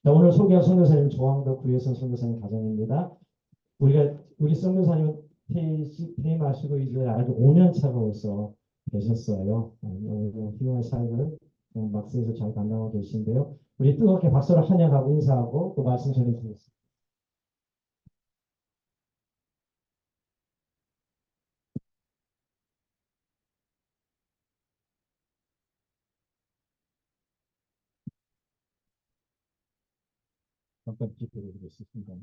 자, 오늘 소개할 선교사님 조항덕 구혜선 선교사님 가정입니다. 우리 선교사님 퇴임하시고 이제 아주 5년 차가 벌써 되셨어요. 오늘 훌륭한 사역을 막스에서 잘 감당하고 계신데요. 우리 뜨겁게 박수를 환영하고 인사하고 또 말씀 전해주겠습니다. 잠깐 기도드리겠습니다.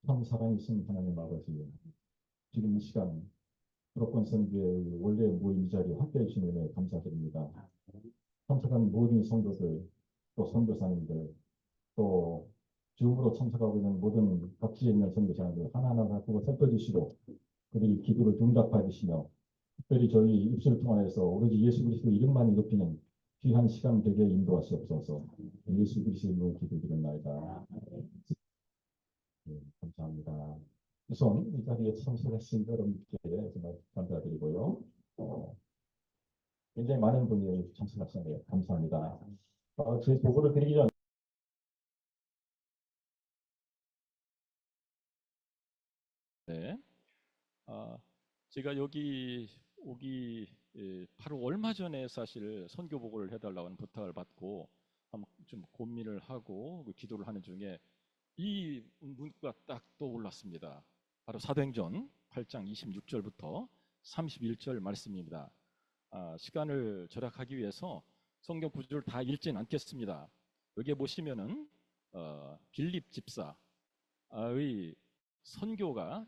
참 살아계신 하나님 아버지, 지금 이 시간 수도권 선교회 원래 모임 이 자리에 함께해 주신 은혜 감사드립니다. 참석한 모든 성도들, 또 선교사님들, 또 줌으로 참석하고 있는 모든 각지에 있는 선교사님들 하나하나 바꾸고 살펴주시고 그들이 기도를 응답하여 주시며 특별히 저희 입술을 통하여서 오로지 예수 그리스도 이름만 높이는 귀한 시간 되게 인도하시옵소서. 예수 그리스도 이름으로 기도드립니다. 네, 감사합니다. 우선 이 자리에 참석하신 여러분께 정말 감사드리고요. 굉장히 많은 분이 참석하셨네요. 감사합니다. 저희 보고를 드리기 전 네. 제가 여기 오기 바로 얼마 전에 사실 선교 보고를 해달라고 부탁을 받고 좀 고민을 하고 기도를 하는 중에 이 문구가 딱 떠올랐습니다. 바로 사도행전 8장 26절부터 31절 말씀입니다. 시간을 절약하기 위해서 성경 구절을 다 읽지는 않겠습니다. 여기에 보시면은 빌립 집사의 선교가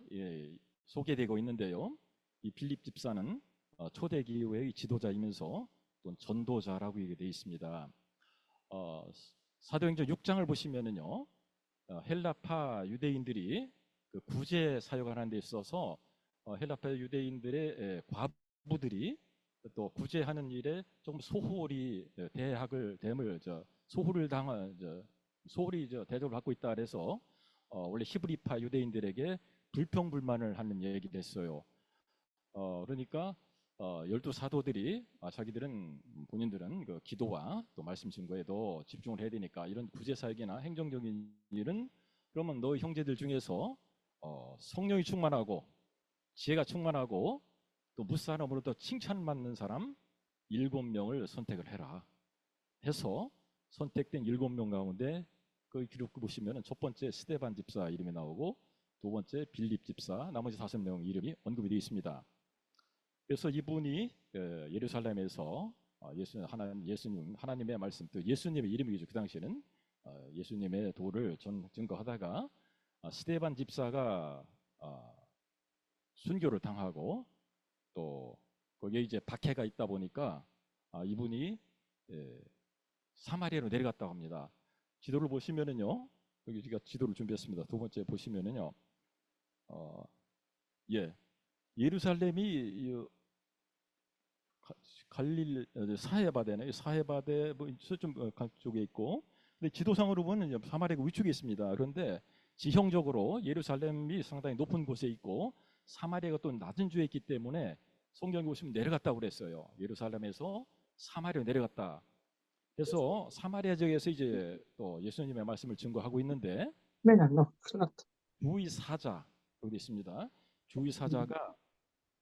소개되고 있는데요. 이 빌립 집사는 초대교회의 지도자이면서 또 전도자라고 되어 있습니다. 사도행전 6장을 보시면은요, 헬라파 유대인들이 그 구제 사역하는 데 있어서 헬라파 유대인들의 과부들이 또 구제하는 일에 좀 소홀히 소홀을 당한 소홀히 대접을 받고 있다 그래서 원래 히브리파 유대인들에게 불평불만을 하는 얘기를 했어요. 그러니까 열두 사도들이 자기들은 본인들은 그 기도와 또 말씀 증거에 더 집중을 해야 되니까 이런 구제 사역이나 행정적인 일은 그러면 너희 형제들 중에서 성령이 충만하고 지혜가 충만하고 또 무사람으로부터 칭찬받는 사람 7명을 선택을 해라 해서 선택된 7명 가운데 그 기록 보시면 첫 번째 스데반 집사 이름이 나오고 두 번째 빌립 집사, 나머지 5명 이름이 언급이 되어 있습니다. 그래서 이분이 예루살렘에서 예수님 하나님의 말씀, 또 예수님의 이름이죠. 그 당시에는 예수님의 도를 증거하다가 스데반 집사가 순교를 당하고 또 거기에 이제 박해가 있다 보니까 이분이 사마리아로 내려갔다고 합니다. 지도를 보시면은요, 여기 제가 지도를 준비했습니다. 두 번째 보시면은요, 예루살렘이 사해바데네, 사해바데 뭐 서쪽 쪽에 있고, 근데 지도상으로 보면 사마리아가 위쪽에 있습니다. 그런데 지형적으로 예루살렘이 상당히 높은 곳에 있고 사마리아가 또 낮은 주에 있기 때문에 성경에 보시면 내려갔다고 그랬어요. 예루살렘에서 사마리아로 내려갔다. 그래서 사마리아 지역에서 이제 또 예수님의 말씀을 증거하고 있는데 주의 사자 여기 있습니다. 주의 사자가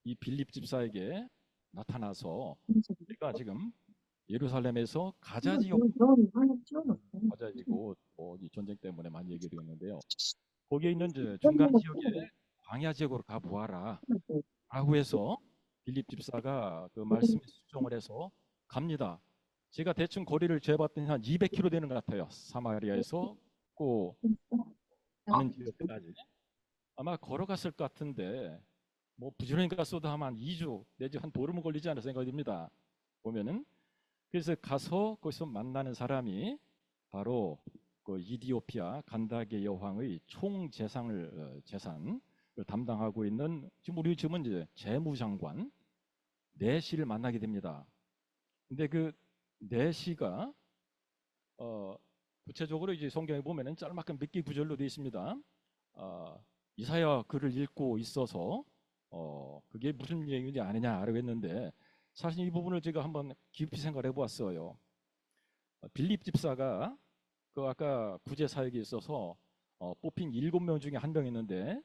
이 빌립 집사에게 나타나서 우리가 지금 예루살렘에서 가자 지역, 가자 지구 이 전쟁 때문에 많이 얘기되고 있는데요. 거기에 있는 중간 지역에 광야 지역으로 가 보아라 라고 해서 빌립 집사가 그 말씀에 수정을 해서 갑니다. 제가 대충 거리를 재봤더니 한 200km 되는 것 같아요. 사마리아에서 꼭 가는 지역까지 아마 걸어갔을 것 같은데 뭐 부지런히 갔어도 한 2주 내지 한 보름은 걸리지 않을 생각이 듭니다. 보면은 그래서 가서 거기서 만나는 사람이 바로 그 이디오피아 간다게 여왕의 총 재산을 담당하고 있는 지금 우리 지금은 이제 재무장관 네시를 만나게 됩니다. 근데 그 네시가 구체적으로 이제 성경에 보면은 짤막한 몇 개 구절로 되어 있습니다. 이사야 글을 읽고 있어서 그게 무슨 얘기인지 아느냐 알고 했는데 사실 이 부분을 제가 한번 깊이 생각해 보았어요. 빌립 집사가 그 아까 구제 사역에 있어서 뽑힌 7명 중에 한 명이었는데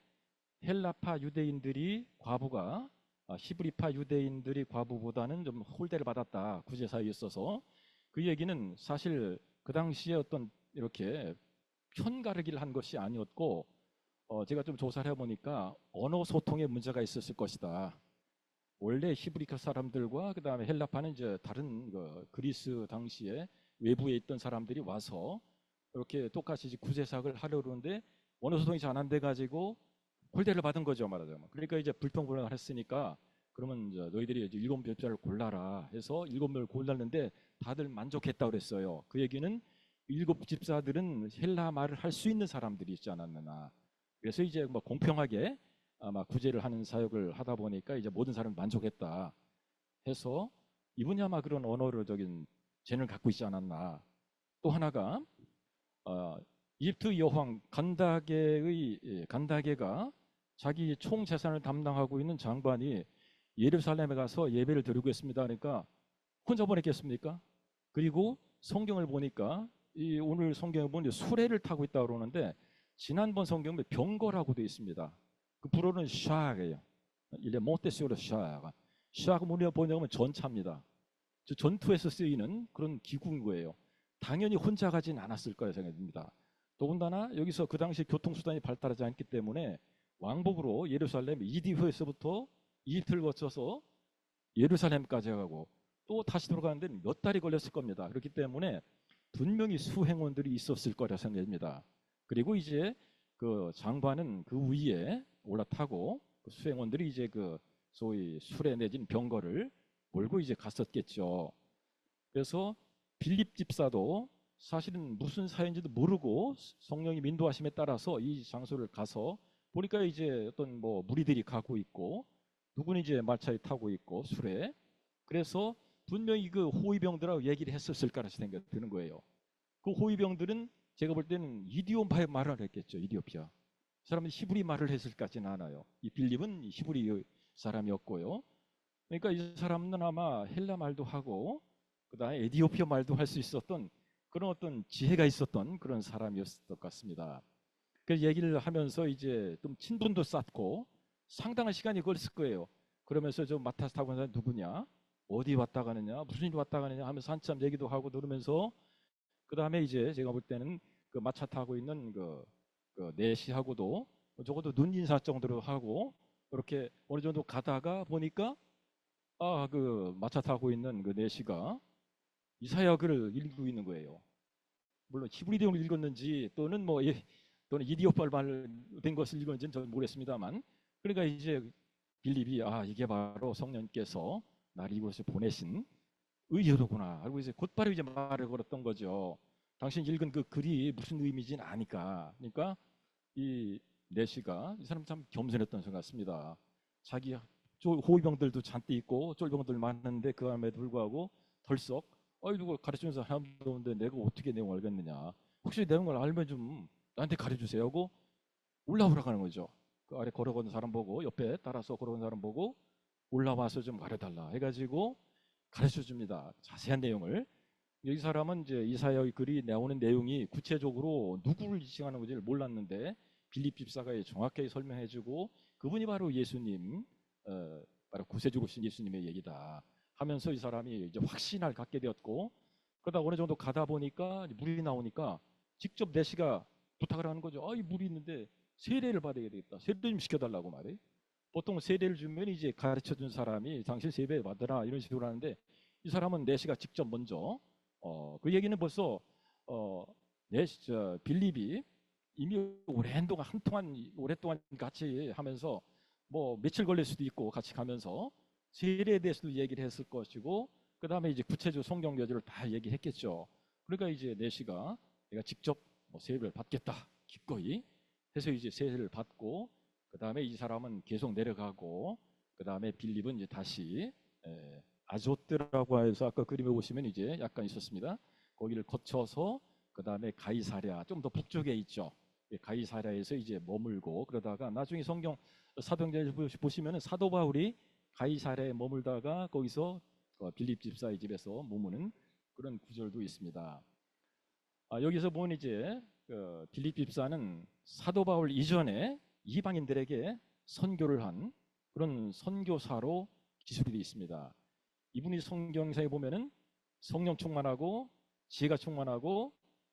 헬라파 유대인들이 과부가 히브리파 유대인들이 과부보다는 좀 홀대를 받았다. 구제 사역에 있어서. 그 얘기는 사실 그 당시에 어떤 이렇게 편가르기를 한 것이 아니었고 제가 좀 조사를 해보니까 언어 소통에 문제가 있었을 것이다. 원래 히브리카 사람들과 그 다음에 헬라파는 이제 다른 그리스 당시에 외부에 있던 사람들이 와서 이렇게 똑같이 이제 구제사역을 하려고 그러는데 언어 소통이 잘 안 돼 가지고 홀대를 받은 거죠, 말하자면. 그러니까 이제 불평불만을 했으니까 그러면 이제 너희들이 이제 7집사를 골라라 해서 7명을 골랐는데 다들 만족했다 그랬어요. 그 얘기는 7집사들은 헬라 말을 할 수 있는 사람들이 있지 않았느냐. 그래서 이제 뭐 공평하게 아마 구제를 하는 사역을 하다 보니까 이제 모든 사람이 만족했다 해서 이분이 아마 그런 언어적인 재능을 갖고 있지 않았나. 또 하나가 이집트 여왕 간다게가 자기 총 재산을 담당하고 있는 장관이 예루살렘에 가서 예배를 드리고 있습니다. 그러니까 혼자 보냈겠습니까? 그리고 성경을 보니까 오늘 성경에 보면 수레를 타고 있다고 그러는데 지난번 성경에 병거라고 되어 있습니다. 그 불어는 샤그예요. 일레 몬테시오르 샤가. 샤그 문에 보면 전차입니다. 전투에서 쓰이는 그런 기구인 거예요. 당연히 혼자 가진 않았을 거라 생각됩니다. 더군다나 여기서 그 당시 교통수단이 발달하지 않기 때문에 왕복으로 예루살렘 이디후에서부터 이집트를 거쳐서 예루살렘까지 가고 또 다시 돌아가는 데는 몇 달이 걸렸을 겁니다. 그렇기 때문에 분명히 수행원들이 있었을 거라 생각됩니다. 그리고 이제 그 장관은 그 위에 올라타고 그 수행원들이 이제 그 소위 수레 내진 병거를 몰고 이제 갔었겠죠. 그래서 빌립 집사도 사실은 무슨 사연인지도 모르고 성령이 인도하심에 따라서 이 장소를 가서 보니까 이제 어떤 뭐 무리들이 가고 있고 누구는 이제 말차에 타고 있고 수레. 그래서 분명히 그 호위병들하고 얘기를 했었을 거라 생각이 드는 거예요. 그 호위병들은 제가 볼 때는 이디오파의 말을 했겠죠. 이디오피아. 사람들이 히브리 말을 했을까지는 않아요. 이 빌립은 히브리 사람이었고요. 그러니까 이 사람은 아마 헬라 말도 하고 그다음에 에디오피아 말도 할 수 있었던 그런 어떤 지혜가 있었던 그런 사람이었을 것 같습니다. 그래서 얘기를 하면서 이제 좀 친분도 쌓고 상당한 시간이 걸렸을 거예요. 그러면서 저 마타스 타고 있는 사람이 누구냐, 어디 왔다 가느냐, 무슨 일이 왔다 가느냐 하면서 한참 얘기도 하고 그러면서 그 다음에 이제 제가 볼 때는 그 마차 타고 있는 그 내시하고도 적어도 눈 인사 정도로 하고 이렇게 어느 정도 가다가 보니까 그 마차 타고 있는 그 내시가 이사야를 읽고 있는 거예요. 물론 히브리어를 읽었는지 또는 또는 이디오팔 말된 것을 읽었는지는 저는 모르겠습니다만 그러니까 이제 빌립이 이게 바로 성령께서 나를 이곳에 보내신 의여도구나 하고 이제 곧바로 이제 말을 걸었던 거죠. 당신 읽은 그 글이 무슨 의미인지는 아니까. 그러니까 이 내시가 이 사람 참 겸손했던 것 같습니다. 자기 호위병들도 잔뜩 있고 쫄병들 많은데 그함에도 불구하고 덜썩 누구 가르치는 사람도 없는데 내가 어떻게 내용을 알겠느냐. 혹시 내용을 알면 좀 나한테 가르쳐주세요 하고 올라오라고 하는 거죠. 그 아래 걸어가는 사람 보고 옆에 따라서 걸어가는 사람 보고 올라와서 좀 가르쳐달라 해가지고 가르쳐 줍니다. 자세한 내용을. 이 사람은 이제 이사야의 글이 나오는 내용이 구체적으로 누구를 지칭하는 건지를 몰랐는데 빌립 집사가 정확하게 설명해주고 그분이 바로 예수님, 바로 구세주로 오신 예수님의 얘기다 하면서 이 사람이 이제 확신을 갖게 되었고 그러다 어느 정도 가다 보니까 물이 나오니까 직접 내시가 부탁을 하는 거죠. 이 물이 있는데 세례를 받아야 되겠다. 세례 좀 시켜달라고 말해. 보통 세례를 주면 이제 가르쳐 준 사람이 당신 세례 받으라 이런 식으로 하는데 이 사람은 내시가 직접 먼저 그 얘기는 벌써 빌립이 이미 오랫동안 같이 하면서 뭐 며칠 걸릴 수도 있고 같이 가면서 세례에 대해서도 얘기를 했을 것이고 그 다음에 이제 구체적으로 성경 여지를 다 얘기했겠죠. 그러니까 이제 내시가 내가 직접 세례를 받겠다 기꺼이 해서 이제 세례를 받고 그 다음에 이 사람은 계속 내려가고 그 다음에 빌립은 이제 다시 아조트라고 해서 아까 그림에 보시면 이제 약간 있었습니다. 거기를 거쳐서 그 다음에 가이사랴 좀 더 북쪽에 있죠. 가이사랴에서 이제 머물고 그러다가 나중에 성경 사도행전을 보시면 사도 바울이 가이사랴에 머물다가 거기서 빌립 집사의 집에서 머무는 그런 구절도 있습니다. 여기서 보면 이제 빌립 집사는 사도 바울 이전에 이방인들에게 선교를 한 그런 선교사로 기술이 되어 있습니다. 이분이 성경상에 보면은 성령 충만하고 지혜가 충만하고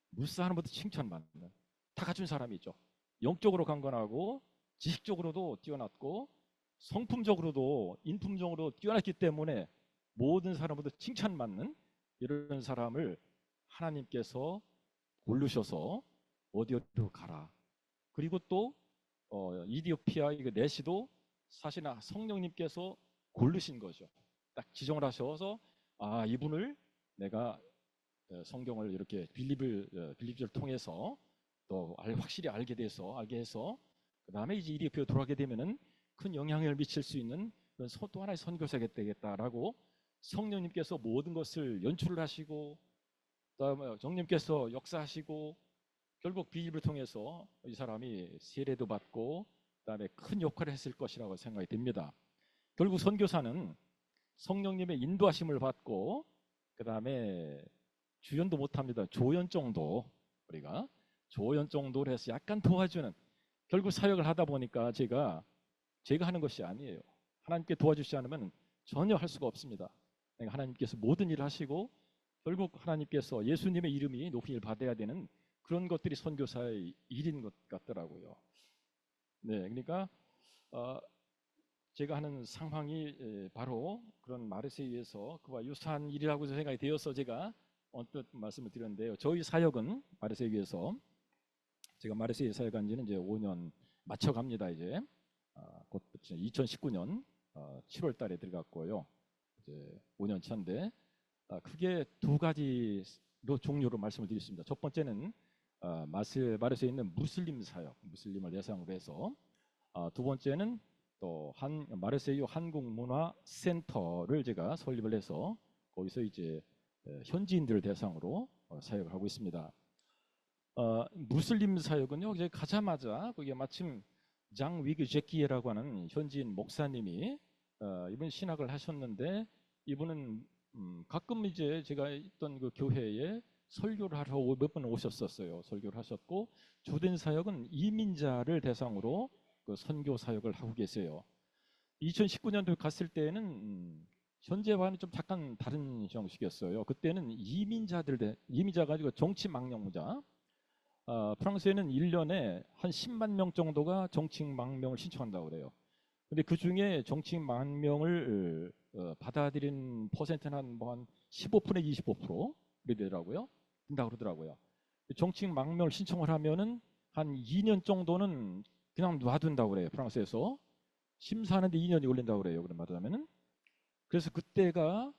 무사하는 것도 칭찬받는 다 갖춘 사람이죠. 영적으로 강건하고 지식적으로도 뛰어났고 성품적으로도 인품적으로 뛰어났기 때문에 모든 사람보다 칭찬받는 이런 사람을 하나님께서 고르셔서 어디로 가라. 그리고 또 이디오피아 이거 내시도 사실 성령님께서 고르신 거죠. 딱 지정을 하셔서 이분을 내가 성경을 이렇게 빌립을 통해서 또 확실히 알게 해서 그 다음에 이제 이디오피아 돌아가게 되면은 큰 영향을 미칠 수 있는 그런 또 하나의 선교사가 되겠다라고 성령님께서 모든 것을 연출을 하시고 그다음에 성령님께서 역사하시고 결국 빌립을 통해서 이 사람이 세례도 받고 그다음에 큰 역할을 했을 것이라고 생각이 됩니다. 결국 선교사는 성령님의 인도하심을 받고 그다음에 주연도 못합니다. 조연 정도 우리가 조연 정도로 해서 약간 도와주는 결국 사역을 하다 보니까 제가 하는 것이 아니에요. 하나님께 도와주시지 않으면 전혀 할 수가 없습니다. 그러니까 하나님께서 모든 일을 하시고 결국 하나님께서 예수님의 이름이 높은 일 받아야 되는 그런 것들이 선교사의 일인 것 같더라고요. 네, 그러니까 제가 하는 상황이 바로 그런 마르세유에서 그와 유사한 일이라고 생각이 되어서 제가 언뜻 말씀을 드렸는데요. 저희 사역은 마르세유에서 제가 마르세유에 사역한 지는 이제 5년 맞춰갑니다. 이제 곧 2019년 7월 달에 들어갔고요. 이제 5년 차인데 크게 두 가지로 종류로 말씀을 드리겠습니다. 첫 번째는 마르세유에 있는 무슬림 사역, 무슬림을 대상으로 해서 두 번째는 또 마르세유 한국문화센터를 제가 설립을 해서 거기서 이제 현지인들을 대상으로 사역을 하고 있습니다. 무슬림 사역은요, 이제 가자마자 그게 마침 장 위그 제키에라고 하는 현지인 목사님이 이분 신학을 하셨는데 이분은 가끔 이제 제가 있던 그 교회에 설교를 하러 몇 번 오셨었어요. 설교를 하셨고 주된 사역은 이민자를 대상으로 그 선교 사역을 하고 계세요. 2019년도에 갔을 때는 현재와는 좀 잠깐 다른 형식이었어요. 그때는 이민자 가지고 정치 망명자. 프랑스에는 1년에 한 10만 명 정도가 정치 망명을 신청한다고 그래요. 근데 그 중에 정치 망명을 받아들인 퍼센트는 한 15% 25% 그러더라고요. 된다고 그러더라고요. 정치 망명을 신청을 하면은 한 2년 정도는 그냥 놔둔다고 그래요. 프랑스에서 심사하는데 2년이 걸린다고 그래요. 그런 말하자면은. 그래서 그때가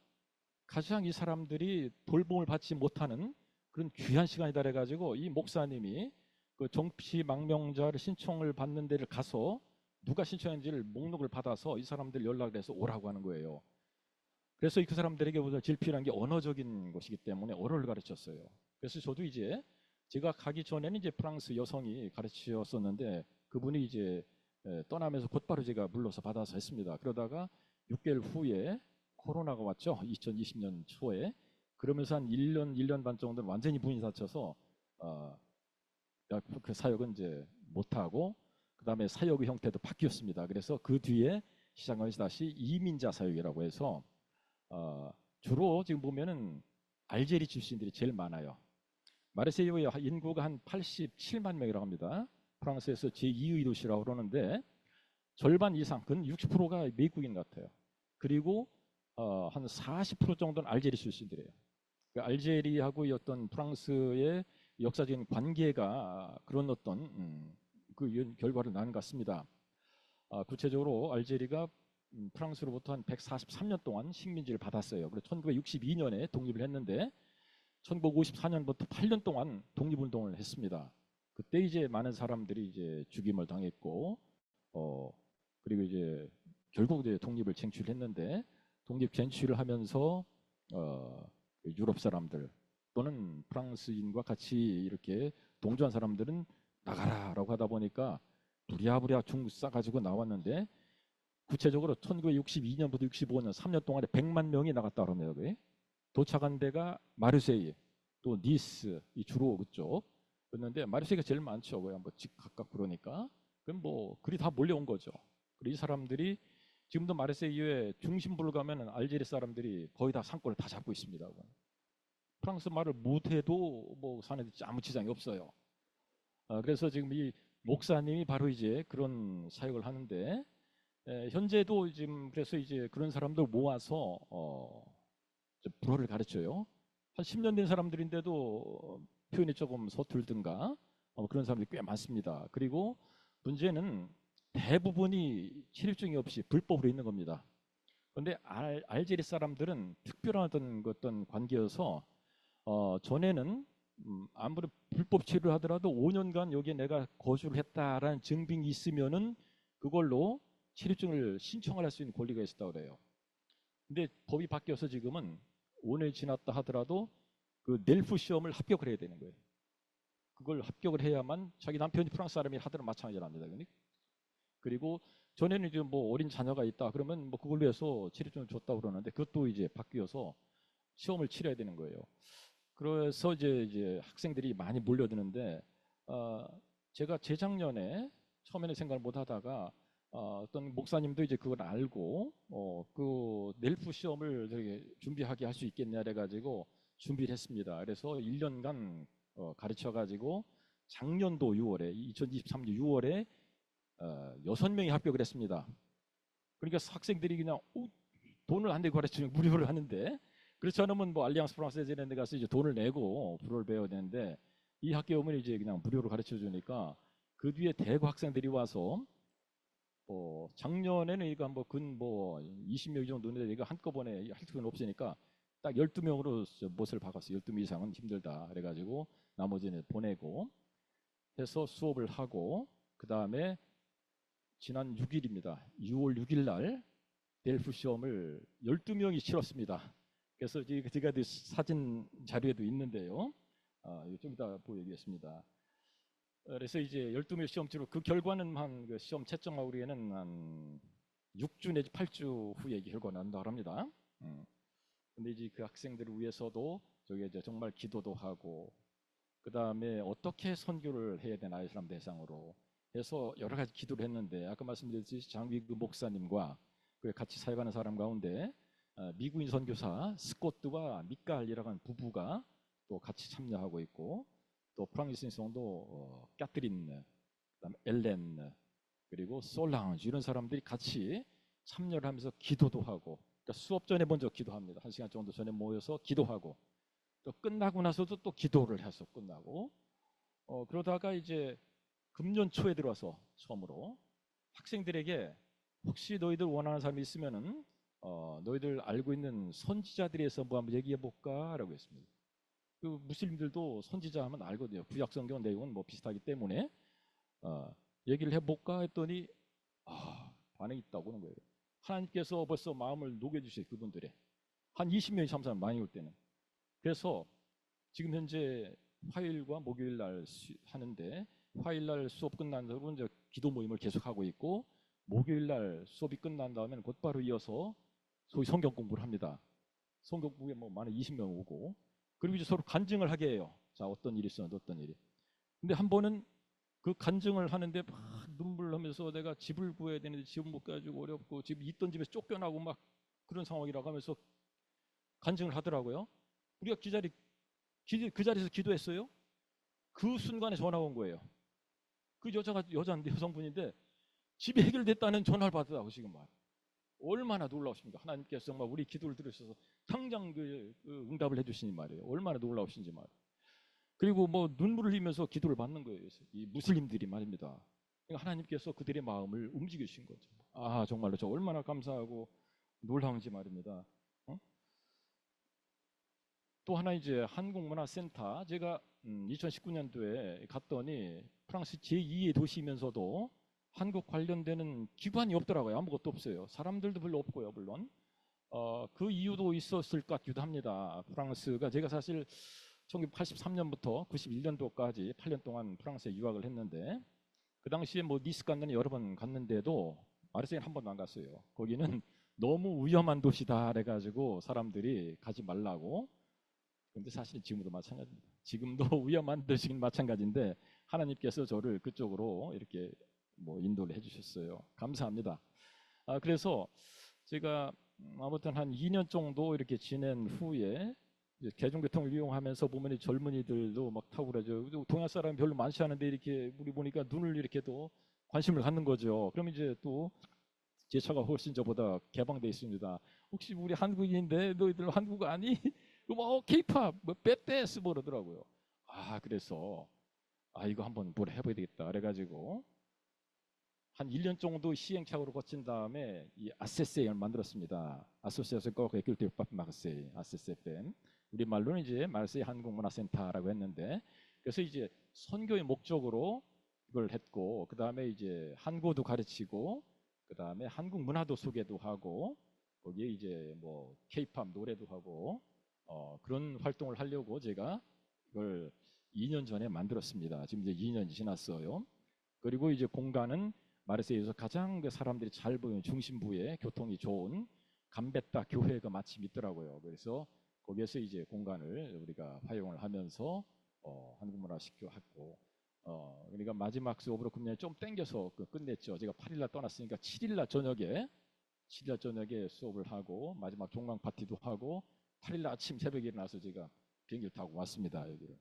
가장 이 사람들이 돌봄을 받지 못하는 그런 귀한 시간이다 그래가지고 이 목사님이 그 정치 망명자를 신청을 받는 데를 가서 누가 신청했는지를 목록을 받아서 이 사람들 연락을 해서 오라고 하는 거예요. 그래서 그 사람들에게 우선 제일 필요한 게 언어적인 것이기 때문에 언어를 가르쳤어요. 그래서 저도 이제 제가 가기 전에는 이제 프랑스 여성이 가르치셨었는데 그분이 이제 떠나면서 곧바로 제가 불러서 받아서 했습니다. 그러다가 6개월 후에 코로나가 왔죠. 2020년 초에. 그러면서 한 1년 반 정도는 완전히 문이 닫혀서 그 사역은 이제 못하고 그 다음에 사역의 형태도 바뀌었습니다. 그래서 그 뒤에 시작한 것이 다시 이민자 사역이라고 해서 주로 지금 보면은 알제리 출신들이 제일 많아요. 마르세유의 인구가 한 87만 명이라고 합니다. 프랑스에서 제2의 도시라고 그러는데 절반 이상, 근 60%가 미국인 같아요. 그리고 한 40% 정도는 알제리 출신들이에요. 그 알제리하고 어떤 프랑스의 역사적인 관계가 그런 어떤 그 결과를 낳은 것 같습니다. 구체적으로 알제리가 프랑스로부터 한 143년 동안 식민지를 받았어요. 그래서 1962년에 독립을 했는데 1954년부터 8년 동안 독립운동을 했습니다. 그때 이제 많은 사람들이 이제 죽임을 당했고, 그리고 이제 결국 이제 독립을 쟁취했는데 독립 쟁취를 하면서 유럽 사람들 또는 프랑스인과 같이 이렇게 동조한 사람들은 나가라라고 하다 보니까 부랴부랴 중 싸가지고 나왔는데 구체적으로 1962년부터 65년 3년 동안에 100만 명이 나갔다 그러면 여기 도착한 데가 마르세유 또 니스 이 주로 그쪽 그랬는데 마르세유가 제일 많죠. 거의 뭐 집 가깝고 그러니까 그럼 뭐 그리 다 몰려온 거죠. 그리고 이 사람들이 지금도 마르세유의 중심부를 가면은 알제리 사람들이 거의 다 상권을 다 잡고 있습니다. 프랑스 말을 못해도 뭐 사는데 아무 지장이 없어요. 그래서 지금 이 목사님이 바로 이제 그런 사역을 하는데 현재도 지금 그래서 이제 그런 사람들 모아서 불어를 가르쳐요. 한 10년 된 사람들인데도 표현이 조금 서툴든가 그런 사람들이 꽤 많습니다. 그리고 문제는 대부분이 치료증이 없이 불법으로 있는 겁니다. 그런데 알제리 사람들은 특별한 어떤 관계여서 전에는 아무리 불법 치료를 하더라도 5년간 여기에 내가 거주를 했다라는 증빙이 있으면은 그걸로 치료증을 신청을 할 수 있는 권리가 있었다고 그래요. 근데 법이 바뀌어서 지금은 5년이 지났다 하더라도 그 넬프 시험을 합격을 해야 되는 거예요. 그걸 합격을 해야만 자기 남편이 프랑스 사람이 하더라도 마찬가지랍니다. 그리고 전에는 이제 뭐 어린 자녀가 있다 그러면 뭐 그걸로 해서 치료증을 줬다고 그러는데 그것도 이제 바뀌어서 시험을 치러야 되는 거예요. 그래서 이제 학생들이 많이 몰려드는데 제가 재작년에 처음에는 생각을 못 하다가 어떤 목사님도 이제 그걸 알고 그 넬프 시험을 저기 준비하게 할 수 있겠냐 그래가지고 준비를 했습니다. 그래서 1년간 가르쳐 가지고 작년도 6월에 2023년 6월에 6명이 합격을 했습니다. 그러니까 학생들이 그냥 돈을 안 내고 가르치면 무료를 하는데 그렇지 않으면 뭐 알리앙스 프랑세즈 이런 데 가서 이제 돈을 내고 불어를 배워야 되는데 이 학교에 오면 이제 그냥 무료로 가르쳐 주니까 그 뒤에 대거 학생들이 와서 작년에는 이거 한번 근 20명 정도 있는데 이거 한꺼번에 할 수는 없으니까 딱 12명으로 못을 박았어요. 12명 이상은 힘들다 그래가지고 나머지는 보내고 해서 수업을 하고 그 다음에 지난 6일입니다. 6월 6일 날 델프 시험을 12명이 치렀습니다. 그래서 제가 사진 자료에도 있는데요. 좀 이따 보여드리겠습니다. 그래서 이제 12명 시험 치르고 그 결과는 그 시험 채점하고 그러기에는 한 6주 내지 8주 후에 결과가 난다고 합니다. 근데 이제 그 학생들을 위해서도 저기 이제 정말 기도도 하고 그 다음에 어떻게 선교를 해야 되나 이 사람 대상으로 해서 여러 가지 기도를 했는데 아까 말씀드렸듯이 장위그 목사님과 같이 사역하는 사람 가운데 미국인 선교사 스코트와 미칼이라고 하는 부부가 또 같이 참여하고 있고 또 프랑스 성도 까트린, 그다음에 엘렌 그리고 솔랑지 이런 사람들이 같이 참여를 하면서 기도도 하고 그러니까 수업 전에 먼저 기도합니다. 1시간 정도 전에 모여서 기도하고 또 끝나고 나서도 또 기도를 해서 끝나고 그러다가 이제 금년 초에 들어와서 처음으로 학생들에게 혹시 너희들 원하는 사람이 있으면은 너희들 알고 있는 선지자들에서 뭐 한번 얘기해 볼까라고 했습니다. 그 무슬림들도 선지자 하면 알거든요. 구약 성경 내용은 뭐 비슷하기 때문에 얘기를 해볼까 했더니 반응이 있다고 하는 거예요. 하나님께서 벌써 마음을 녹여주세요. 그분들의 한 20명이 참사람 많이 올 때는. 그래서 지금 현재 화요일과 목요일 날 하는데 화요일 날 수업 끝난 다음에 이제 기도 모임을 계속하고 있고 목요일 날 수업이 끝난 다음에는 곧바로 이어서 소위 성경 공부를 합니다. 성경 공부에 뭐 많은 20명 오고 그리고 이제 서로 간증을 하게 해요. 자, 어떤 일이 있었는데 어떤 일이. 근데 한 번은 그 간증을 하는데 막 눈물 나면서 내가 집을 구해야 되는데 집을 못 가지고 어렵고 집 있던 집에서 쫓겨나고 막 그런 상황이라고 하면서 간증을 하더라고요. 우리가 그 자리에서 기도했어요. 그 순간에 전화가 온 거예요. 그 여자인데 여성분인데 집이 해결됐다는 전화를 받았다고 지금 말. 얼마나 놀라우십니까? 하나님께서 정말 우리 기도를 들으셔서 당장 그 응답을 해주시니 말이에요. 얼마나 놀라우신지 말. 그리고 뭐 눈물을 흘리면서 기도를 받는 거예요. 이 무슬림들이 말입니다. 그러니까 하나님께서 그들의 마음을 움직이신 거죠. 정말로 저 얼마나 감사하고 놀라운지 말입니다. 또 하나 이제 한국문화센터 제가 2019년도에 갔더니 프랑스 제2의 도시이면서도 한국 관련되는 기관이 없더라고요. 아무것도 없어요. 사람들도 별로 없고요, 물론. 그 이유도 있었을 것 같기도 합니다. 프랑스가 제가 사실 1983년부터 91년도까지 8년 동안 프랑스에 유학을 했는데 그 당시에 뭐 니스 간다는 여러 번 갔는데도 마르세유는 한 번도 안 갔어요. 거기는 너무 위험한 도시다 그래가지고 사람들이 가지 말라고 근데 사실 지금도 마찬가지입니다. 지금도 위험한 들시긴 마찬가지인데 하나님께서 저를 그쪽으로 이렇게 뭐 인도를 해주셨어요. 감사합니다. 그래서 제가 아무튼 한 2년 정도 이렇게 지낸 후에 이제 대중교통을 이용하면서 보면 이 젊은이들도 막 타고 그러죠. 동양 사람이 별로 많지 않은데 이렇게 우리 보니까 눈을 이렇게 또 관심을 갖는 거죠. 그럼 이제 또 제 차가 훨씬 저보다 개방돼 있습니다. 혹시 우리 한국인인데 너희들 한국 아니? 뭐 케이팝, 뭐 BTS 뭐 그러더라고요. 그래서 이거 한번 뭘 해봐야 되겠다. 그래가지고 한 1년 정도 시행착오를 거친 다음에 이 아세세를 만들었습니다. 아소시에이션 코르 culture pop Marseille, 아세세펜. 우리 말로는 이제 마르세이 한국문화센터라고 했는데, 그래서 이제 선교의 목적으로 이걸 했고, 그 다음에 이제 한국어도 가르치고, 그 다음에 한국 문화도 소개도 하고, 거기에 이제 뭐 케이팝 노래도 하고, 그런 활동을 하려고 제가 이걸 2년 전에 만들었습니다. 지금 이제 2년이 지났어요. 그리고 이제 공간은 마르세유에서 가장 그 사람들이 잘 보이는 중심부에 교통이 좋은 감베타 교회가 마침 있더라고요. 그래서 거기에서 이제 공간을 우리가 활용을 하면서 한국 문화 식교하고, 그러니까 마지막 수업으로 금년에 좀 땡겨서 끝냈죠. 제가 8일날 떠났으니까 7일날 저녁에 수업을 하고 마지막 종강 파티도 하고 8일날 아침 새벽에 일어나서 제가 비행기를 타고 왔습니다. 여기를.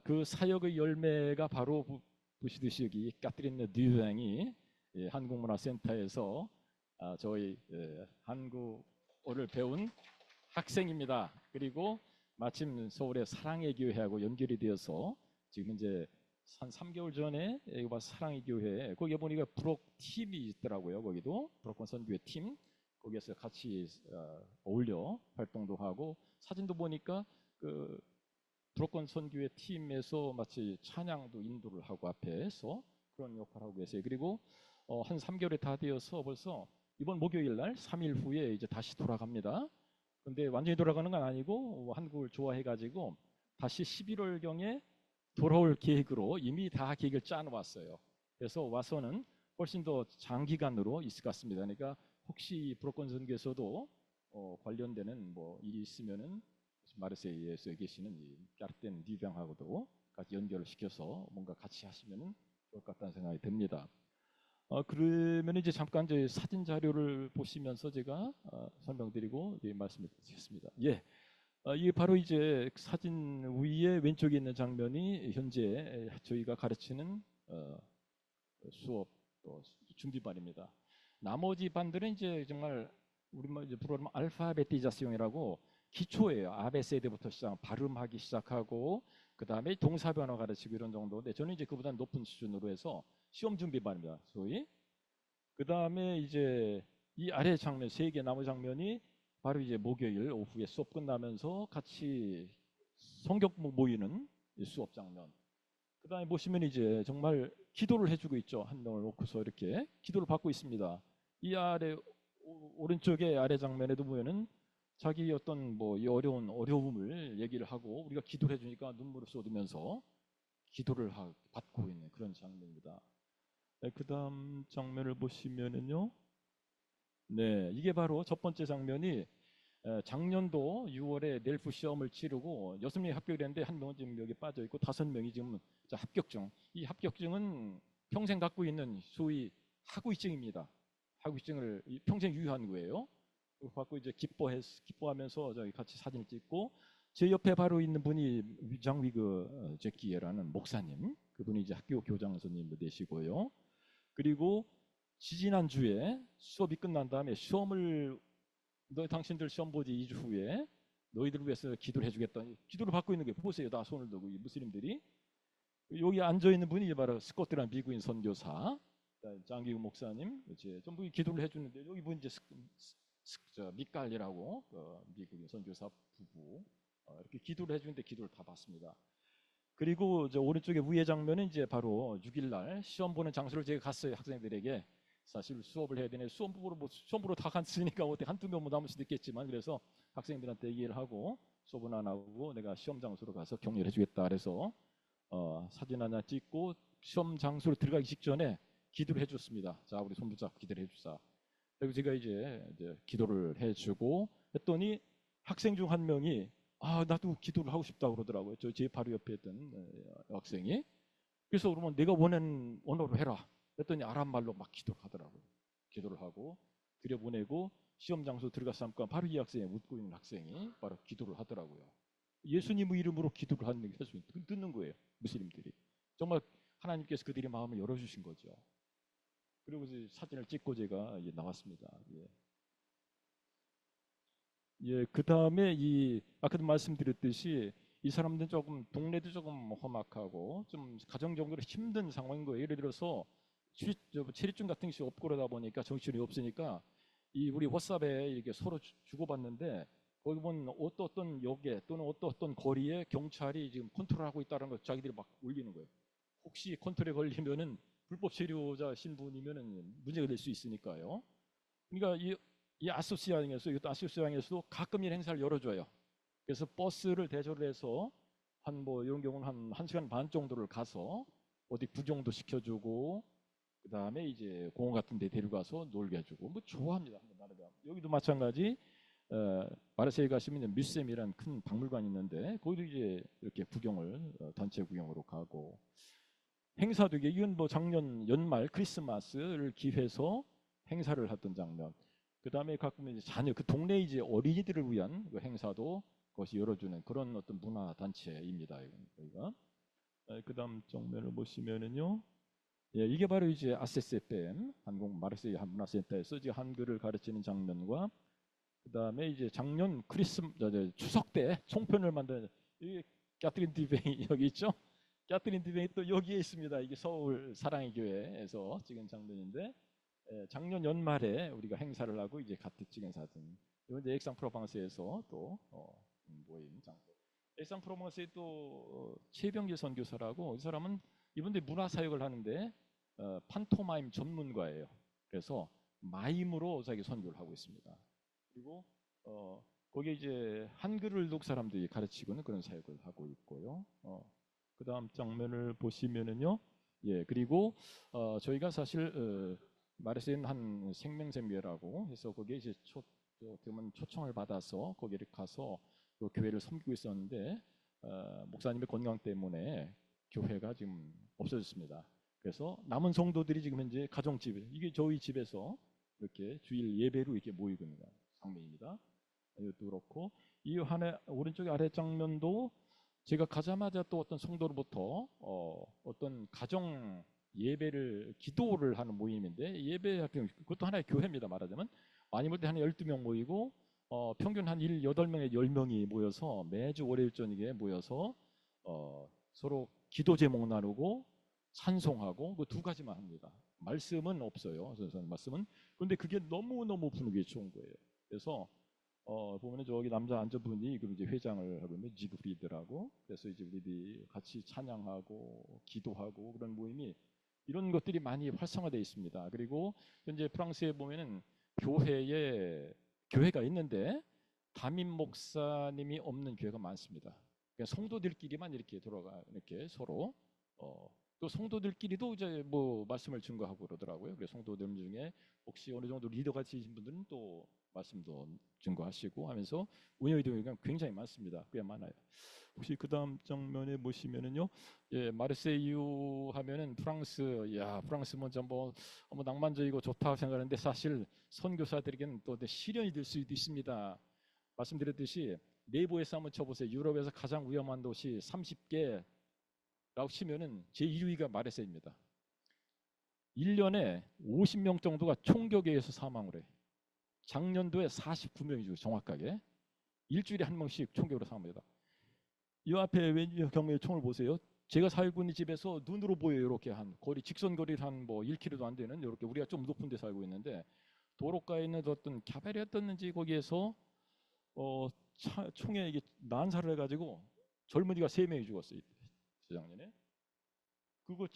그 사역의 열매가 바로 보시듯이 여기 까트린 듀행이 한국문화센터에서 저희 한국어를 배운 학생입니다. 그리고 마침 서울의 사랑의 교회하고 연결이 되어서 지금 이제 한 3개월 전에 여기 봐 사랑의 교회 거기에 보니까 브록 팀이 있더라고요. 거기도 브록권 선교회 팀 거기에서 같이 어울려 활동도 하고 사진도 보니까 그 브록권 선교회 팀에서 마치 찬양도 인도를 하고 앞에서 그런 역할을 하고 계세요. 그리고 한 3개월이 다 되어서 벌써 이번 목요일 날 3일 후에 이제 다시 돌아갑니다. 근데 완전히 돌아가는 건 아니고 한국을 좋아해가지고 다시 11월경에 돌아올 계획으로 이미 다 계획을 짜놓았어요. 그래서 와서는 훨씬 더 장기간으로 있을 것 같습니다. 그러니까 혹시 브록권 선교에서도 관련되는 뭐 일이 있으면은 마르세이에서 계시는 이 까르텐 디병하고도 같이 연결을 시켜서 뭔가 같이 하시면 좋을 것 같다는 생각이 듭니다. 그러면 이제 잠깐 이제 사진 자료를 보시면서 제가 설명드리고 말씀을 드리겠습니다. 이게 바로 이제 사진 위에 왼쪽에 있는 장면이 현재 저희가 가르치는 수업 준비반입니다. 나머지 반들은 이제 정말 우리말 이제 불어면 알파베티자스용이라고 기초예요. 아베세드부터 시작, 발음하기 시작하고 그 다음에 동사 변화 가르치고 이런 정도인데 저는 이제 그보다 높은 수준으로 해서 시험 준비반입니다. 소위. 그 다음에 이제 이 아래 장면 3개 나머지 장면이 바로 이제 목요일 오후에 수업 끝나면서 같이 성경 모이는 수업 장면. 그 다음에 보시면 이제 정말 기도를 해주고 있죠. 한 명을 놓고서 이렇게 기도를 받고 있습니다. 이 아래 오른쪽에 아래 장면에도 보면은 자기 어떤 뭐 이 어려움을 얘기를 하고 우리가 기도를 해주니까 눈물을 쏟으면서 기도를 받고 있는 그런 장면입니다. 그 다음 장면을 보시면은요. 네, 이게 바로 첫 번째 장면이 작년도 6월에 넬프 시험을 치르고 6명이 합격을 했는데 한 명은 지금 여기 빠져 있고 5명이 지금 합격증. 이 합격증은 평생 갖고 있는 소위 학위증입니다. 학위증을 평생 유효한 거예요. 받고 이제 기뻐하면서 저희 같이 사진을 찍고 제 옆에 바로 있는 분이 장위그 제키에라는 목사님. 그분이 이제 학교 교장 선생님도 되시고요. 그리고 지지난주에 수업이 끝난 다음에 당신들 시험 보지 2주 후에 너희들을 위해서 기도를 해주겠다. 기도를 받고 있는 게 보세요. 다 손을 들고 이 무슬림들이. 여기 앉아 있는 분이 바로 스코트라는 미국인 선교사 장기우 목사님 전부 기도를 해주는데 여기 분 이제 미칼리라고 미국인 선교사 부부 이렇게 기도를 해주는데 기도를 다 받습니다. 그리고 저 오른쪽에 위에 장면은 이제 바로 6일날 시험 보는 장소를 제가 갔어요. 학생들에게 사실 수업을 해야 되네. 시험 보러 다 갔으니까 어떻게 한두 명 남을 수도 있겠지만 그래서 학생들한테 얘기를 하고 수업은 안 하고 내가 시험 장소로 가서 격려를 해주겠다. 그래서 사진 하나 찍고 시험 장소로 들어가기 직전에 기도를 해줬습니다. 자, 우리 손 붙잡고 기도를 해주자. 그리고 제가 이제 기도를 해주고 했더니 학생 중 한 명이 나도 기도를 하고 싶다 그러더라고요. 제 바로 옆에 있던 학생이. 그래서 그러면 내가 원하는 언어로 해라. 그랬더니 아랍 말로 막 기도를 하더라고요. 기도를 하고 들여보내고 시험 장소 들어가서 잠깐 바로 이 학생이 웃고 있는 학생이 바로 기도를 하더라고요. 예수님의 이름으로 기도를 하는 게 듣는 거예요. 무슬림들이. 정말 하나님께서 그들의 마음을 열어주신 거죠. 그리고 이제 사진을 찍고 제가 나왔습니다. 예. 예, 그 다음에 아까도 말씀드렸듯이 이 사람들은 조금 동네도 조금 험악하고 좀 가정적으로 힘든 상황인 거예요. 예를 들어서 체류증 같은 것이 없고 그러다 보니까 정신이 없으니까 우리 워sap에 이렇게 서로 주고받는데 거기 보면 어떤 역에 또는 어떤 거리에 경찰이 지금 컨트롤하고 있다는 걸 자기들이 막 올리는 거예요. 혹시 컨트롤에 걸리면은 불법 체류자 신분이면은 문제가 될 수 있으니까요. 그러니까 이 아소시아행에서 이것도 아소시아행에서도 가끔 이런 행사를 열어줘요. 그래서 버스를 대절을 해서 이런 경우는 한 1시간 반 정도를 가서 어디 구경도 시켜주고 그다음에 이제 공원 같은 데 데려가서 놀게 해주고 뭐 좋아합니다. 여기도 마찬가지 마르세유에 가시면 뮤셈이라는 큰 박물관이 있는데 거기도 이제 이렇게 구경을 단체 구경으로 가고 행사도 이건 뭐 작년 연말 크리스마스를 기해서 행사를 했던 장면. 그다음에 가끔 이제 자녀 그 동네 이제 어린이들을 위한 그 행사도 그것이 열어주는 그런 어떤 문화 단체입니다. 여기가. 그다음 정면을 보시면은요. 예, 이게 바로 이제 아세세팸 한국 마르세유 문화센터에서 이제 한글을 가르치는 장면과 그다음에 이제 작년 추석 때 총편을 만든 이 캐트린 디베이 여기 있죠? 캐트린 디베이 또 여기에 있습니다. 이게 서울 사랑의 교회에서 찍은 장면인데 작년 연말에 우리가 행사를 하고 이제 같이 찍은 사진. 이건 이제 액상프로방스에서 또 모임 장소. 액상프로방스에 또 최병길 선교사라고 이 사람은 이분들이 문화 사역을 하는데 판토마임 전문가예요. 그래서 마임으로 자기 선교를 하고 있습니다. 그리고 거기에 이제 한글을 독 사람들이 가르치고는 그런 사역을 하고 있고요. 그 다음 장면을 보시면은요. 예, 그리고 저희가 사실 마르세유는 한 생명샘교회라고 해서 거기에 이제 초청을 받아서 거기를 가서 그 교회를 섬기고 있었는데 목사님의 건강 때문에 교회가 지금 없어졌습니다. 그래서 남은 성도들이 지금 현재 가정집에 이게 저희 집에서 이렇게 주일 예배로 이렇게 모이고 있는 장면입니다. 이것도 그렇고 이 오른쪽 아래 장면도 제가 가자마자 또 어떤 성도로부터 어떤 가정 예배를 기도를 하는 모임인데 예배 같은 그것도 하나의 교회입니다. 말하자면 많이 볼 때 한 12명 모이고 평균 한 8명에 10명이 모여서 매주 월요일 저녁에 모여서 서로 기도 제목 나누고 찬송하고 그 두 가지만 합니다. 말씀은 없어요. 말씀은. 그런데 그게 너무너무 분위기 좋은 거예요. 그래서 보면은 저기 남자 앉아분이 그럼 이제 회장을 하고 있는 지그프리드라고 그래서 이제 우리들이 같이 찬양하고 기도하고 그런 모임이 이런 것들이 많이 활성화되어 있습니다. 그리고 현재 프랑스에 보면은 교회가 있는데 담임 목사님이 없는 교회가 많습니다. 그러니까 성도들끼리만 이렇게 이렇게 서로 또 성도들끼리도 이제 뭐 말씀을 증거하고 그러더라고요. 그래서 성도들 중에 혹시 어느 정도 리더가 되신 분들은 또 말씀도 증거하시고 하면서 운영이 되는 게 굉장히 많습니다. 꽤 많아요. 혹시 그 다음 장면에 보시면은요, 예, 마르세유 하면은 프랑스 먼저 뭐 낭만적이고 좋다 생각하는데 사실 선교사들에게는 또 시련이 될 수도 있습니다. 말씀드렸듯이 네이버에서 한번 쳐보세요. 유럽에서 가장 위험한 도시 30개라고 치면은 제1위가 마르세유입니다. 1년에 50명 정도가 총격에 의해서 사망을 해요. 작년도에 49명이죠. 정확하게. 일주일에 한 명씩 총격으로 사망합니다. 이 앞에 왼쪽 경매의 총을 보세요. 제가 살고 있는 집에서 눈으로 보여요. 이렇게 거리 직선 거리를 한 뭐 1km도 안 되는 이렇게 우리가 좀 높은 데 살고 있는데 도로가에 있는 어떤 캬베레였던지 거기에서 총에 이게 난사를 해가지고 젊은이가 3명이 죽었어요. 재작년에. 그리고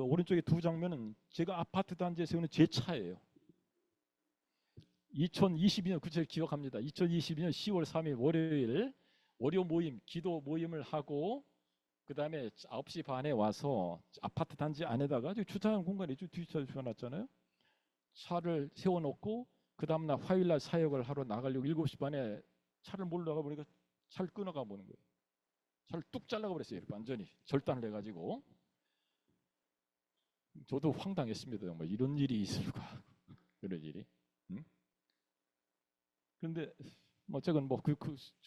오른쪽에 두 장면은 제가 아파트 단지에 세우는 제 차예요. 2022년 그쵸 기억합니다. 2022년 10월 3일 월요일 월요 모임 기도 모임을 하고 그 다음에 9시 반에 와서 아파트 단지 안에다가 주차장 공간에 뒤차 주셔놨잖아요. 차를 세워놓고 그 다음날 화요일날 사역을 하러 나가려고 7시 반에 차를 몰러 나가 보니까 차를 끊어가 보는 거예요. 차를 뚝 잘라가 버렸어요. 완전히 절단을 해가지고. 저도 황당했습니다. 정말 이런 일이 있을까? 이런 일이. 응? 그런데 어쨌건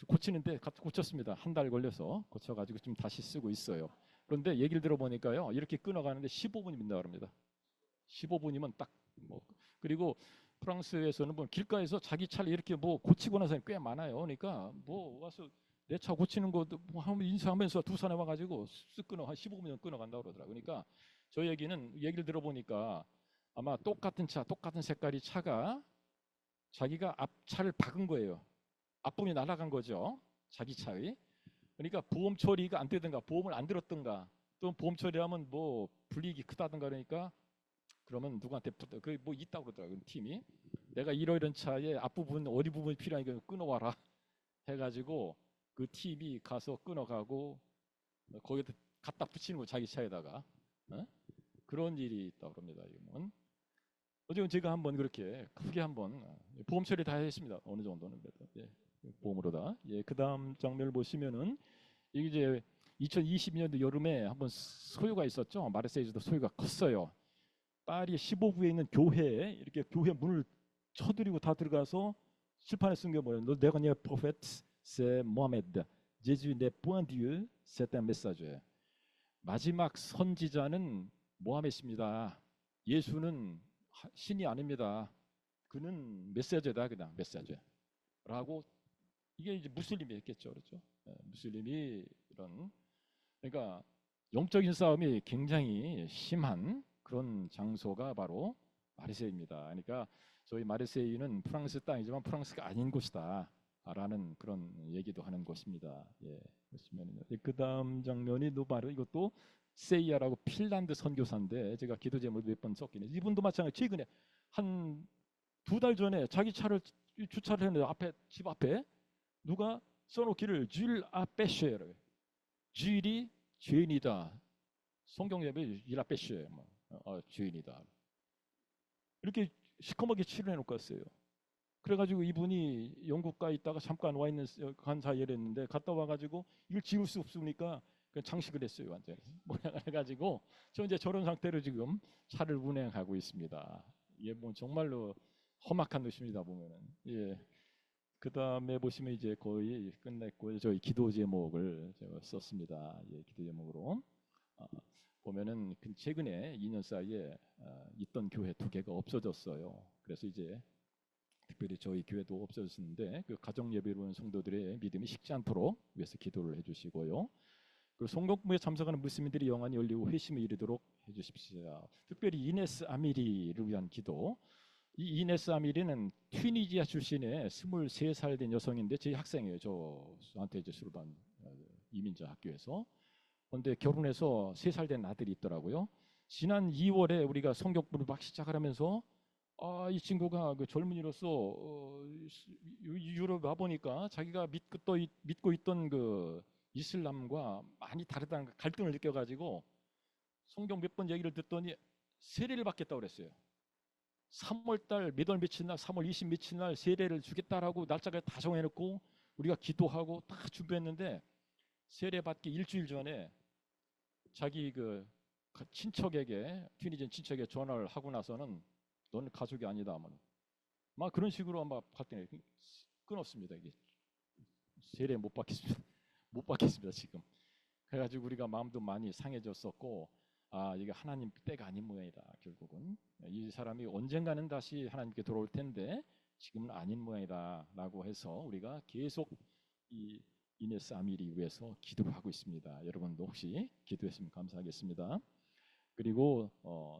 고치는데 고쳤습니다. 한 달 걸려서 고쳐가지고 좀 다시 쓰고 있어요. 그런데 얘기를 들어보니까요, 이렇게 끊어가는데 15분이 민다고 합니다. 15분이면 딱 뭐. 그리고 프랑스에서는 뭐 길가에서 자기 차를 이렇게 뭐 고치고 나서 꽤 많아요. 그러니까 뭐 와서 내 차 고치는 것도 뭐 한번 인사하면서 두 사람 와가지고 쓱 끊어 한 15분이면 끊어간다고 그러더라고요. 그러니까 저 얘기를 들어보니까 아마 똑같은 차, 똑같은 색깔이 차가 자기가 앞차를 박은 거예요. 앞부분이 날아간 거죠. 자기 차의. 그러니까 보험 처리가 안 되든가 보험을 안 들었든가 또 보험 처리하면 뭐 불이익이 크다든가 그러니까 그러면 누구한테 그뭐 있다고 그러더라고요. 팀이 내가 이런 차의 앞부분 어디 부분이 필요하니까 끊어와라 해가지고 그 팀이 가서 끊어가고 거기다 갖다 붙이는 거 자기 차에다가 그런 일이 있다고 합니다. 이건 어쨌든 제가 한번 그렇게 크게 한번 보험 처리 다 했습니다. 어느 정도는 예, 보험으로 다. 예, 그 다음 장면을 보시면은 이게 이제 2020년도 여름에 한번 소요가 있었죠. 마르세유도 소요가 컸어요. 파리 15구에 있는 교회에 이렇게 교회 문을 쳐들이고 다 들어가서 칠판에 쓴 게 뭐예요? Le dernier prophète c'est Mohamed. Jésus n'est point Dieu, c'est un messager. 마지막 선지자는 모하메드입니다. 예수는 신이 아닙니다. 그는 메시저다, 그냥 메시저라고. 이게 이제 무슬림이 했겠죠, 그렇죠? 무슬림이 이런, 그러니까 영적인 싸움이 굉장히 심한 그런 장소가 바로 마르세유입니다. 그러니까 저희 마르세유는 프랑스 땅이지만 프랑스가 아닌 곳이다라는 그런 얘기도 하는 곳입니다. 예, 보시면은요. 그 다음 장면이 바로 이것도 세이야라고 핀란드 선교사인데 제가 기도 제목을 몇 번 썼긴 해요. 이분도 마찬가지 최근에 한 2달 전에 자기 차를 주차를 했는데 집 앞에 누가 써놓기를 줄 아페쉐를 줄이 죄인이다. 성경 예배 줄 아페쉐 죄인이다. 이렇게 시커멓게 칠을 해놓고 왔어요. 그래가지고 이분이 영국 가 있다가 잠깐 와 있는 간사이를 했는데 갔다 와가지고 이걸 지울 수 없으니까 그냥 장식을 했어요. 완전히 모양을 해가지고 저 이제 저런 상태로 지금 차를 운행하고 있습니다. 이게 뭐 정말로 험악한 것입니다. 보면은. 예. 그 다음에 보시면 이제 거의 끝냈고 저희 기도 제목을 제가 썼습니다. 예, 기도 제목으로 보면은 최근에 2년 사이에 있던 교회 2개가 없어졌어요. 그래서 이제 특별히 저희 교회도 없어졌는데 그 가정 예배로 온 성도들의 믿음이 식지 않도록 위해서 기도를 해주시고요. 그리고 성경부에 참석하는 무슬림들이 영안이 열리고 회심에 이르도록 해주십시오. 특별히 이네스 아미리를 위한 기도. 이 이네스 아미리는 튀니지아 출신의 23살 된 여성인데 제 학생이에요. 저한테 이제 수르반 이민자 학교에서. 그런데 결혼해서 3살 된 아들이 있더라고요. 지난 2월에 우리가 성경부를 막 시작을 하면서 이 친구가 그 젊은이로서 유럽 와 보니까 자기가 믿고 있던 그 이슬람과 많이 다르다는 갈등을 느껴가지고 성경 몇 번 얘기를 듣더니 세례를 받겠다고 그랬어요. 3월달 몇 월 며칠 날 3월 20 며칠 날 세례를 주겠다라고 날짜가 다 정해놓고 우리가 기도하고 다 준비했는데 세례 받기 일주일 전에 자기 그 친척에게 튀니지안 친척에게 전화를 하고 나서는 너는 가족이 아니다. 막 그런 식으로 막 갔더니 끊었습니다. 이게 세례 못 받겠습니다. 못 받겠습니다 지금. 그래가지고 우리가 마음도 많이 상해졌었고 이게 하나님 때가 아닌 모양이다. 결국은 이 사람이 언젠가는 다시 하나님께 돌아올 텐데 지금은 아닌 모양이다라고 해서 우리가 계속 이 이네스 아미리 위해서 기도를 하고 있습니다. 여러분도 혹시 기도했으면 감사하겠습니다. 그리고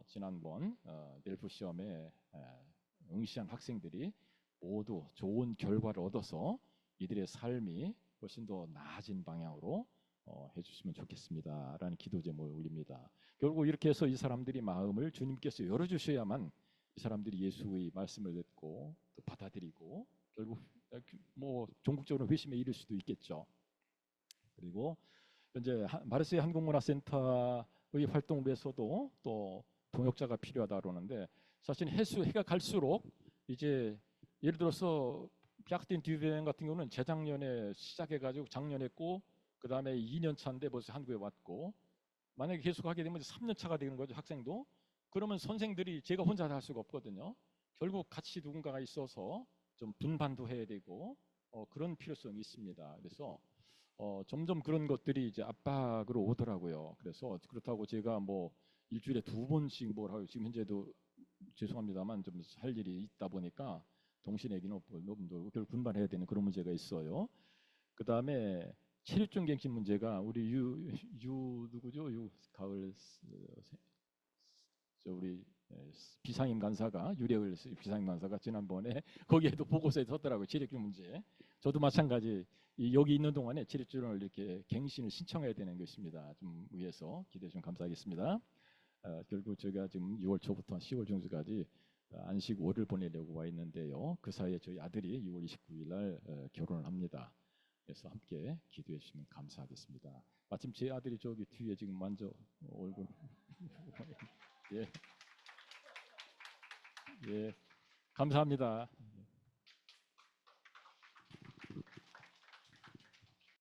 지난번 넬프 시험에 응시한 학생들이 모두 좋은 결과를 얻어서 이들의 삶이 훨씬 더 나아진 방향으로 해주시면 좋겠습니다 라는 기도 제목을 올립니다. 결국 이렇게 해서 이 사람들이 마음을 주님께서 열어주셔야만 이 사람들이 예수의 말씀을 듣고 또 받아들이고 결국 뭐 종국적으로 회심에 이를 수도 있겠죠. 그리고 현재 마르세유 한국문화센터의 활동부에서도 또 동역자가 필요하다 그러는데 사실 해가 갈수록 이제 예를 들어서 피아크틴 듀벤 같은 경우는 재작년에 시작해가지고 작년에 했고 그 다음에 2년 차인데 벌써 한국에 왔고 만약에 계속 하게 되면 3년 차가 되는 거죠 학생도. 그러면 선생들이 제가 혼자 다 할 수가 없거든요. 결국 같이 누군가가 있어서 좀 분반도 해야 되고 그런 필요성이 있습니다. 그래서 점점 그런 것들이 이제 압박으로 오더라고요. 그래서 그렇다고 제가 뭐 일주일에 2번씩 뭘 하고 지금 현재도 죄송합니다만 좀 할 일이 있다 보니까 동시내기는 없고 결국 분반해야 되는 그런 문제가 있어요. 그 다음에 체류증 갱신 문제가 우리 유 누구죠? 유 가을 저 우리 비상임 간사가 유래을 비상임 간사가 지난번에 거기에도 보고서에 썼더라고요. 체류증 문제. 저도 마찬가지 여기 있는 동안에 체류증을 이렇게 갱신을 신청해야 되는 것입니다. 좀 위해서 기대해 주시면 감사하겠습니다. 결국 제가 지금 6월 초부터 10월 중순까지 안식월을 보내려고 와 있는데요. 그 사이에 저희 아들이 6월 29일 날 결혼을 합니다. 그래서 함께 기도해 주시면 감사하겠습니다. 마침 제 아들이 저기 뒤에 지금 먼저 얼굴 예, 예, 감사합니다.